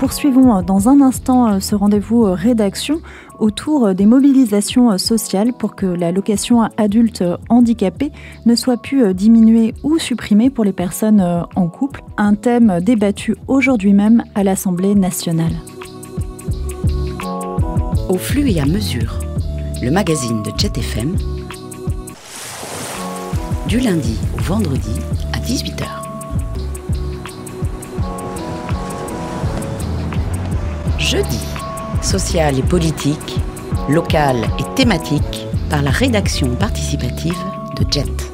Poursuivons dans un instant ce rendez-vous rédaction autour des mobilisations sociales pour que l'allocation adulte handicapé ne soit plus diminuée ou supprimée pour les personnes en couple. Un thème débattu aujourd'hui même à l'Assemblée nationale. Au flux et à mesure, le magazine de Jet FM, du lundi au vendredi à 18h. Jeudi, social et politique, local et thématique par la rédaction participative de Jet.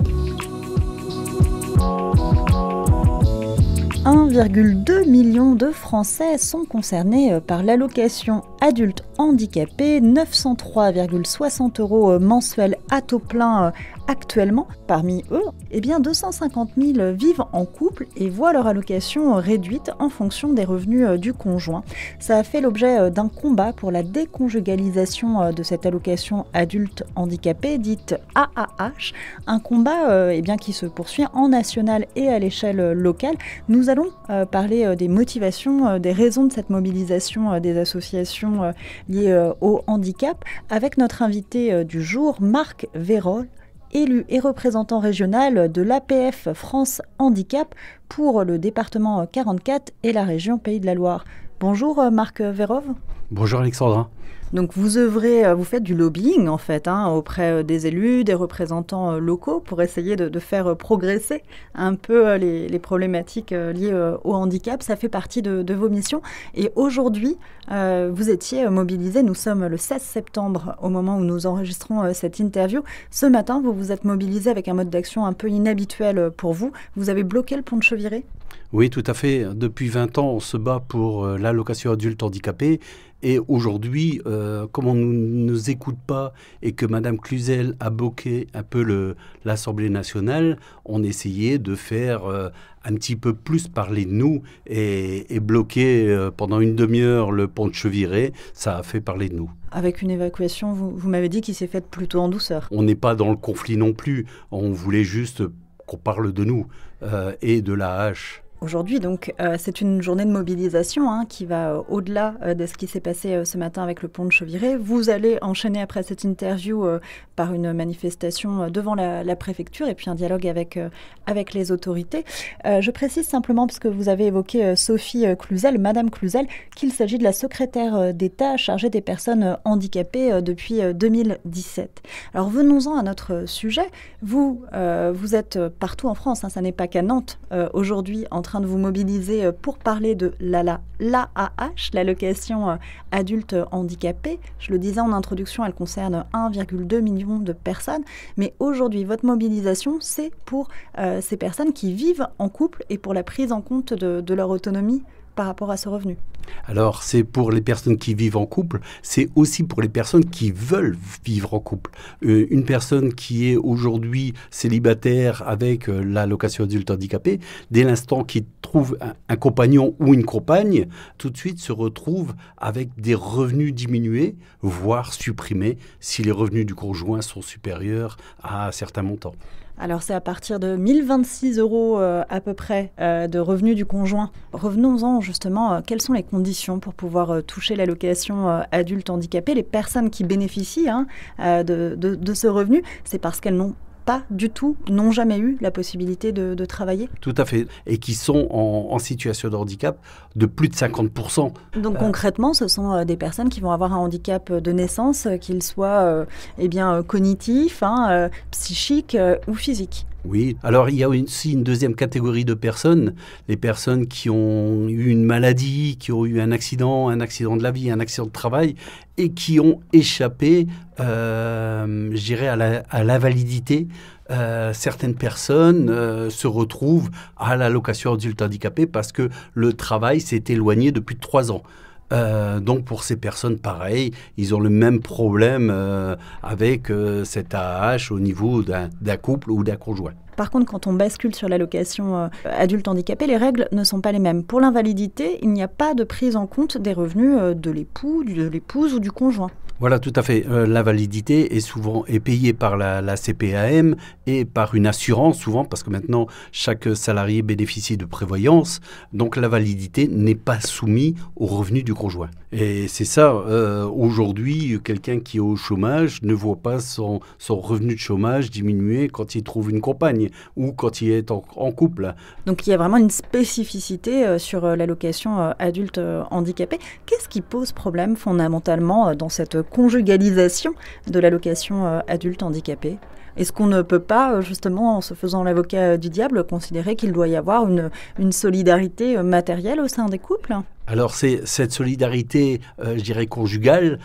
1,2 million de Français sont concernés par l'allocation adulte handicapé, 903,60 € mensuels à taux plein actuellement. Parmi eux, 250 000 vivent en couple et voient leur allocation réduite en fonction des revenus du conjoint. Ça a fait l'objet d'un combat pour la déconjugalisation de cette allocation adulte handicapé, dite AAH, un combat qui se poursuit en national et à l'échelle locale. Nous allons parler des motivations, des raisons de cette mobilisation des associations liées au handicap avec notre invité du jour, Marc Vérol, élu et représentant régional de l'APF France Handicap pour le département 44 et la région Pays de la Loire. Bonjour Marc Vérov. Bonjour Alexandra. Donc vous œuvrez, vous faites du lobbying en fait auprès des élus, des représentants locaux pour essayer de faire progresser un peu les problématiques liées au handicap. Ça fait partie de vos missions. Et aujourd'hui, vous étiez mobilisés. Nous sommes le 16 septembre au moment où nous enregistrons cette interview. Ce matin, vous vous êtes mobilisés avec un mode d'action un peu inhabituel pour vous. Vous avez bloqué le pont de Cheviré ? Oui, tout à fait. Depuis 20 ans, on se bat pour l'allocation adulte handicapé. Et aujourd'hui, comme on ne nous écoute pas et que Madame Cluzel a bloqué un peu l'Assemblée nationale, on essayait de faire un petit peu plus parler de nous et bloquer pendant une demi-heure le pont de Cheviré. Ça a fait parler de nous. Avec une évacuation, vous m'avez dit, qui s'est faite plutôt en douceur. On n'est pas dans le conflit non plus. On voulait juste qu'on parle de nous et de l'AAH. Aujourd'hui, donc, c'est une journée de mobilisation qui va au-delà de ce qui s'est passé ce matin avec le pont de Cheviré. Vous allez enchaîner après cette interview par une manifestation devant la préfecture et puis un dialogue avec les autorités. Je précise simplement, puisque vous avez évoqué Sophie Cluzel, Madame Cluzel, qu'il s'agit de la secrétaire d'État chargée des personnes handicapées depuis 2017. Alors venons-en à notre sujet. Vous êtes partout en France, ça n'est pas qu'à Nantes aujourd'hui, en train de vous mobiliser pour parler de l'AAH, l'allocation adulte handicapé. Je le disais en introduction, elle concerne 1,2 million de personnes. Mais aujourd'hui, votre mobilisation, c'est pour ces personnes qui vivent en couple et pour la prise en compte de leur autonomie par rapport à ce revenu. Alors, c'est pour les personnes qui vivent en couple, c'est aussi pour les personnes qui veulent vivre en couple. Une personne qui est aujourd'hui célibataire avec l'allocation adulte handicapé, dès l'instant qu'il trouve un compagnon ou une compagne, tout de suite se retrouve avec des revenus diminués, voire supprimés, si les revenus du conjoint sont supérieurs à certains montants. Alors c'est à partir de 1026 € à peu près de revenus du conjoint. Revenons-en justement, quelles sont les conditions pour pouvoir toucher l'allocation adulte handicapé ? Les personnes qui bénéficient de ce revenu, c'est parce qu'elles n'ont jamais eu la possibilité de travailler. Tout à fait. Et qui sont en situation de handicap de plus de 50%. Donc concrètement, ce sont des personnes qui vont avoir un handicap de naissance, qu'il soit cognitif, psychique ou physique. Oui, alors il y a aussi une deuxième catégorie de personnes, les personnes qui ont eu une maladie, qui ont eu un accident de la vie, un accident de travail, et qui ont échappé, à l'invalidité. Certaines personnes se retrouvent à l'allocation adulte handicapé parce que le travail s'est éloigné depuis 3 ans. Donc pour ces personnes, pareil, ils ont le même problème avec cette AAH au niveau d'un couple ou d'un conjoint. Par contre, quand on bascule sur l'allocation adulte handicapé, les règles ne sont pas les mêmes. Pour l'invalidité, il n'y a pas de prise en compte des revenus de l'époux, de l'épouse ou du conjoint. Voilà, tout à fait. La validité est payée par la CPAM et par une assurance, souvent, parce que maintenant, chaque salarié bénéficie de prévoyance. Donc, la validité n'est pas soumise au revenu du conjoint. Et c'est ça, aujourd'hui, quelqu'un qui est au chômage ne voit pas son revenu de chômage diminuer quand il trouve une compagne ou quand il est en couple. Donc, il y a vraiment une spécificité sur l'allocation adulte handicapé. Qu'est-ce qui pose problème fondamentalement dans cette conjugalisation de l'allocation adulte handicapé? Est-ce qu'on ne peut pas, justement, en se faisant l'avocat du diable, considérer qu'il doit y avoir une solidarité matérielle au sein des couples ? Alors, cette solidarité, je dirais conjugale,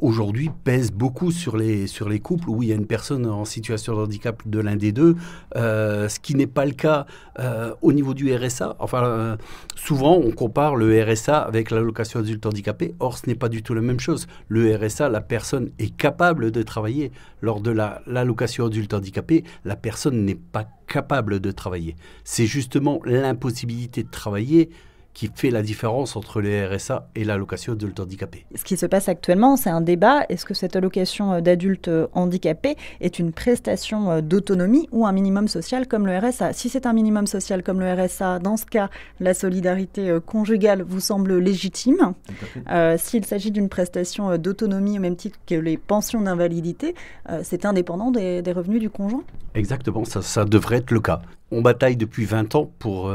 aujourd'hui pèse beaucoup sur les couples où il y a une personne en situation de handicap de l'un des deux, ce qui n'est pas le cas au niveau du RSA. Enfin, souvent, on compare le RSA avec l'allocation adulte handicapé. Or, ce n'est pas du tout la même chose. Le RSA, la personne est capable de travailler. Lors de l'allocation adulte handicapé, la personne n'est pas capable de travailler. C'est justement l'impossibilité de travailler qui fait la différence entre le RSA et l'allocation adulte handicapé. Ce qui se passe actuellement, c'est un débat. Est-ce que cette allocation d'adulte handicapé est une prestation d'autonomie ou un minimum social comme le RSA ? Si c'est un minimum social comme le RSA, dans ce cas, la solidarité conjugale vous semble légitime. S'il s'agit d'une prestation d'autonomie au même titre que les pensions d'invalidité, c'est indépendant des revenus du conjoint ? Exactement, ça devrait être le cas. On bataille depuis 20 ans pour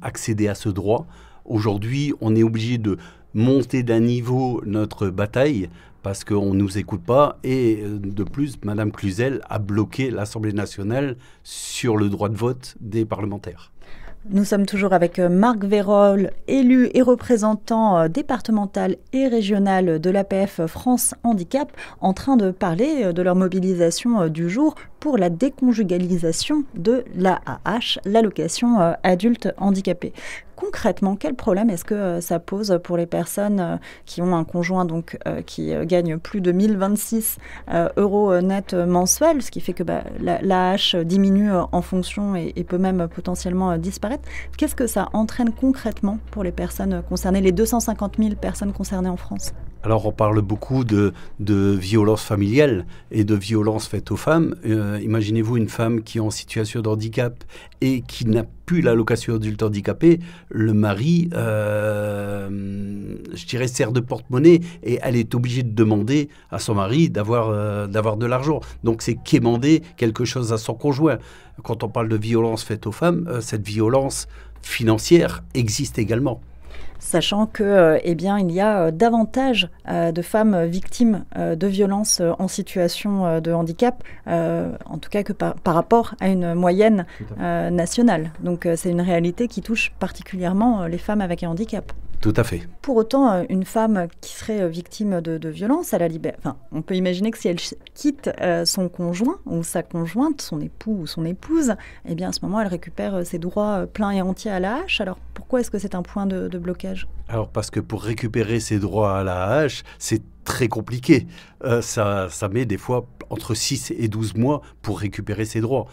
accéder à ce droit. Aujourd'hui, on est obligé de monter d'un niveau notre bataille parce qu'on ne nous écoute pas. Et de plus, Mme Cluzel a bloqué l'Assemblée nationale sur le droit de vote des parlementaires. Nous sommes toujours avec Marc Vérol, élu et représentant départemental et régional de l'APF France Handicap, en train de parler de leur mobilisation du jour pour la déconjugalisation de l'AAH, l'allocation adulte handicapé. Concrètement, quel problème est-ce que ça pose pour les personnes qui ont un conjoint qui gagne plus de 1026 euros net mensuels, ce qui fait que l'AAH diminue en fonction et peut même potentiellement disparaître. Qu'est-ce que ça entraîne concrètement pour les personnes concernées, les 250 000 personnes concernées en France ? Alors, on parle beaucoup de violences familiales et de violences faites aux femmes. Imaginez-vous une femme qui est en situation de handicap et qui n'a plus l'allocation adulte handicapé. Le mari, je dirais, sert de porte-monnaie et elle est obligée de demander à son mari d'avoir de l'argent. Donc, c'est quémander quelque chose à son conjoint. Quand on parle de violences faites aux femmes, cette violence financière existe également. Sachant que, il y a davantage de femmes victimes de violences en situation de handicap, en tout cas que par rapport à une moyenne nationale. Donc c'est une réalité qui touche particulièrement les femmes avec un handicap. Tout à fait. Pour autant, une femme qui serait victime de violence, on peut imaginer que si elle quitte son conjoint ou sa conjointe, son époux ou son épouse, à ce moment, elle récupère ses droits pleins et entiers à l'AAH. Alors, pourquoi est-ce que c'est un point de blocage ? Alors, parce que pour récupérer ses droits à l'AAH, c'est très compliqué. Ça met des fois entre 6 et 12 mois pour récupérer ses droits.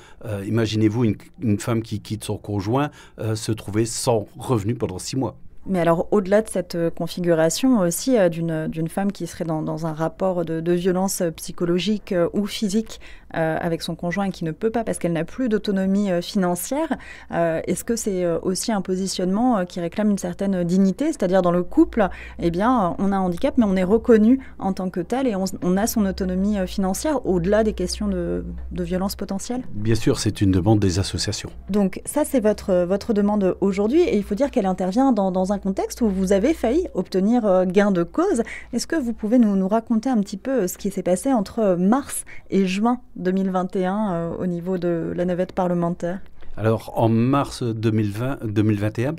Imaginez-vous une femme qui quitte son conjoint se trouver sans revenu pendant 6 mois. Mais alors, au-delà de cette configuration aussi d'une femme qui serait dans un rapport de violence psychologique ou physique avec son conjoint et qui ne peut pas parce qu'elle n'a plus d'autonomie financière, est-ce que c'est aussi un positionnement qui réclame une certaine dignité ? C'est-à-dire dans le couple, on a un handicap, mais on est reconnu en tant que tel et on a son autonomie financière au-delà des questions de violence potentielle ? Bien sûr, c'est une demande des associations. Donc ça, c'est votre demande aujourd'hui et il faut dire qu'elle intervient dans un contexte où vous avez failli obtenir gain de cause. Est-ce que vous pouvez nous raconter un petit peu ce qui s'est passé entre mars et juin 2021 au niveau de la navette parlementaire ? Alors, en mars 2021,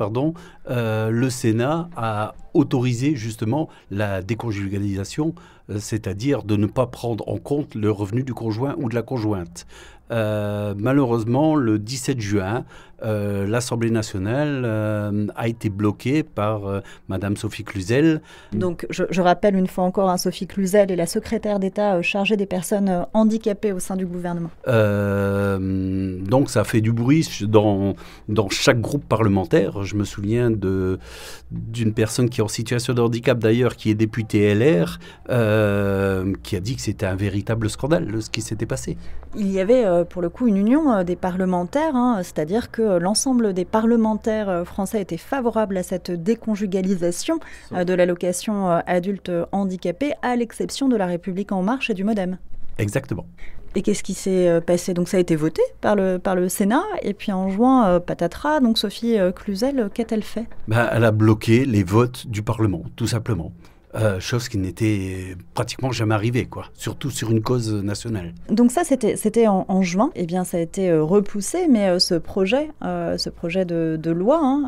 le Sénat a autorisé justement la déconjugalisation, c'est-à-dire de ne pas prendre en compte le revenu du conjoint ou de la conjointe. Malheureusement, le 17 juin, l'Assemblée nationale a été bloquée par Madame Sophie Cluzel. Donc, je rappelle une fois encore, Sophie Cluzel est la secrétaire d'État chargée des personnes handicapées au sein du gouvernement. Donc, ça a fait du bruit dans chaque groupe parlementaire. Je me souviens d'une personne qui est en situation de handicap, d'ailleurs, qui est députée LR, qui a dit que c'était un véritable scandale ce qui s'était passé. Il y avait pour le coup une union des parlementaires, c'est-à-dire que l'ensemble des parlementaires français étaient favorables à cette déconjugalisation de l'allocation adulte handicapé, à l'exception de La République En Marche et du MoDem. Exactement. Et qu'est-ce qui s'est passé? Donc ça a été voté par le Sénat, et puis en juin, patatras, donc Sophie Cluzel, qu'a-t-elle fait? Elle a bloqué les votes du Parlement, tout simplement. Chose qui n'était pratiquement jamais arrivée, surtout sur une cause nationale. Donc ça, c'était en juin. Eh bien, ça a été repoussé, mais ce projet de loi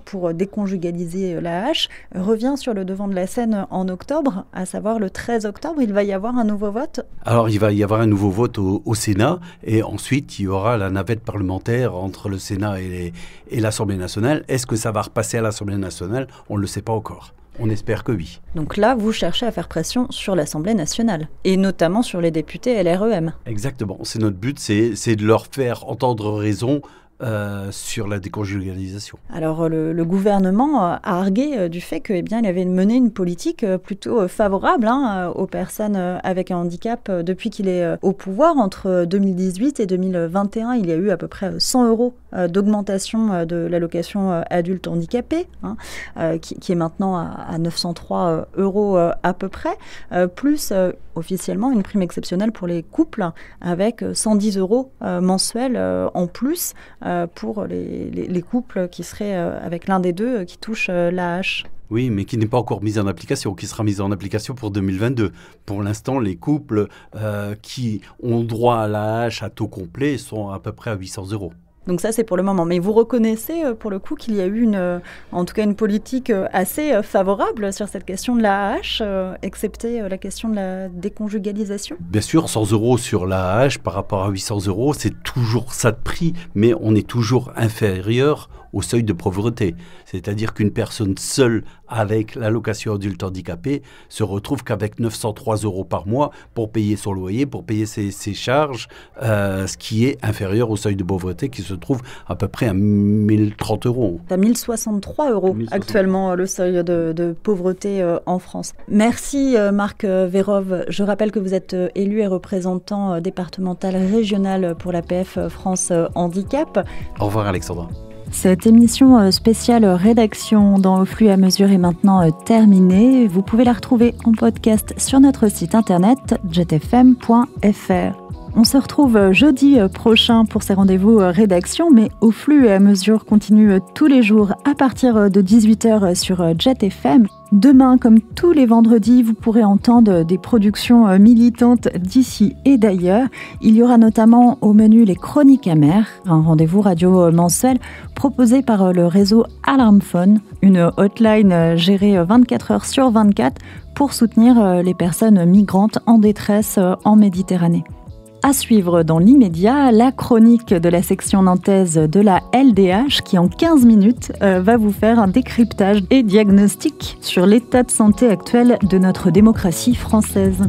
pour déconjugaliser l'AAH revient sur le devant de la scène en octobre, à savoir le 13 octobre. Il va y avoir un nouveau vote? Alors, il va y avoir un nouveau vote au Sénat, et ensuite, il y aura la navette parlementaire entre le Sénat et l'Assemblée nationale. Est-ce que ça va repasser à l'Assemblée nationale? On ne le sait pas encore. On espère que oui. Donc là, vous cherchez à faire pression sur l'Assemblée nationale, et notamment sur les députés LREM. Exactement. C'est notre but, c'est de leur faire entendre raison sur la déconjugalisation. Alors le gouvernement a argué du fait qu'il avait mené une politique plutôt favorable aux personnes avec un handicap depuis qu'il est au pouvoir. Entre 2018 et 2021, il y a eu à peu près 100 € d'augmentation de l'allocation adulte handicapé, qui est maintenant à 903 € à peu près, plus officiellement une prime exceptionnelle pour les couples avec 110 € mensuels en plus pour les couples qui seraient avec l'un des deux qui touchent l'AAH. Oui, mais qui n'est pas encore mise en application, qui sera mise en application pour 2022. Pour l'instant, les couples qui ont droit à l'AAH à taux complet sont à peu près à 800 €. Donc ça, c'est pour le moment. Mais vous reconnaissez, pour le coup, qu'il y a eu en tout cas une politique assez favorable sur cette question de l'AAH, excepté la question de la déconjugalisation? Bien sûr, 100 € sur l'AAH par rapport à 800 €, c'est toujours ça de prix, mais on est toujours inférieur au seuil de pauvreté. C'est-à-dire qu'une personne seule avec l'allocation adulte handicapé se retrouve qu'avec 903 € par mois pour payer son loyer, pour payer ses charges, ce qui est inférieur au seuil de pauvreté qui se trouve à peu près à 1030 €. C'est à 1063 € actuellement le seuil de pauvreté en France. Merci Marc Vérove. Je rappelle que vous êtes élu et représentant départemental régional pour l'APF France Handicap. Au revoir Alexandra. Cette émission spéciale rédaction dans Au flux à mesure est maintenant terminée. Vous pouvez la retrouver en podcast sur notre site internet jetfm.fr. On se retrouve jeudi prochain pour ces rendez-vous rédaction, mais Au flux à mesure continue tous les jours à partir de 18h sur JetFM. Demain, comme tous les vendredis, vous pourrez entendre des productions militantes d'ici et d'ailleurs. Il y aura notamment au menu les Chroniques amères, un rendez-vous radio mensuel proposé par le réseau Alarmphone, une hotline gérée 24 heures sur 24 pour soutenir les personnes migrantes en détresse en Méditerranée. À suivre dans l'immédiat, la chronique de la section nantaise de la LDH qui en 15 minutes va vous faire un décryptage et diagnostic sur l'état de santé actuel de notre démocratie française.